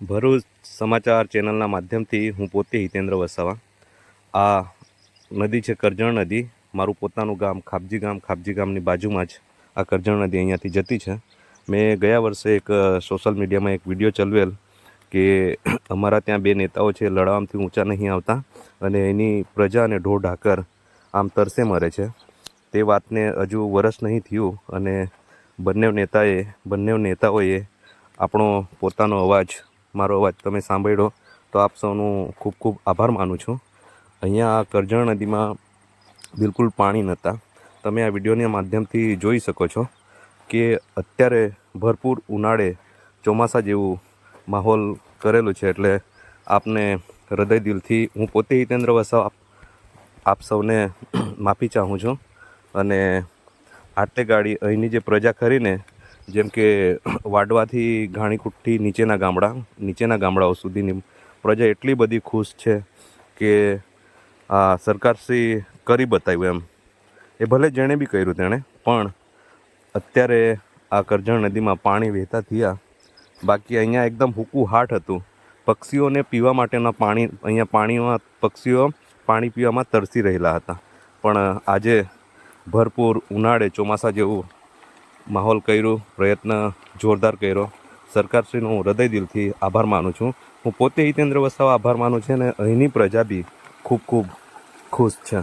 ભરૂચ સમાચાર ચેનલના માધ્યમથી હું પોતે હિતેન્દ્ર વસાવા. આ નદી છે કરજણ નદી. મારું પોતાનું ગામ ખાબજી ગામની બાજુમાં જ આ કરજણ નદી અહીંયાથી જતી છે. મેં ગયા વર્ષે એક સોશિયલ મીડિયામાં એક વિડીયો ચલાવેલ કે અમારા ત્યાં બે નેતાઓ છે, લડામથી ઊંચા નહીં આવતા અને એની પ્રજા અને ઢોર ઢાકર આમ તરસે મરે છે. તે વાતને હજુ વરસ નહીં થયું અને બંને નેતાઓએ આપણો પોતાનો અવાજ, મારો અવાજ તમે સાંભળ્યો તો આપ સૌનું ખૂબ ખૂબ આભાર માનું છું. અહીંયા આ કરજણ નદીમાં બિલકુલ પાણી નહોતા. તમે આ વિડીયોના માધ્યમથી જોઈ શકો છો કે અત્યારે ભરપૂર ઉનાળે ચોમાસા જેવું માહોલ કરેલું છે. એટલે આપને હૃદય દિલથી હું પોતે હિતેન્દ્ર વસાવા આપ સૌને માફી ચાહું છું. અને આટલે ગાડી અહીંની જે પ્રજા ખરીને, જેમ કે વાડવાથી ઘાણીકુટથી નીચેના ગામડાઓ સુધીની પ્રજા એટલી બધી ખુશ છે કે આ સરકારશ્રી કરી બતાવ્યું એમ. એ ભલે જેણે બી કર્યું તેણે, પણ અત્યારે આ કરજણ નદીમાં પાણી વહેતા થયા. બાકી અહીંયા એકદમ હૂકું હાટ હતું. પક્ષીઓને પીવા માટેના પક્ષીઓ પાણી પીવામાં તરસી રહેલા હતા. પણ આજે ભરપૂર ઉનાળે ચોમાસા જેવું માહોલ કર્યું, પ્રયત્ન જોરદાર કર્યો. સરકારશ્રીનો હું હૃદય દિલથી આભાર માનું છું. હું પોતે હિતેન્દ્ર વસાવા આભાર માનું છું અને અહીંની પ્રજા બી ખૂબ ખૂબ ખુશ છે.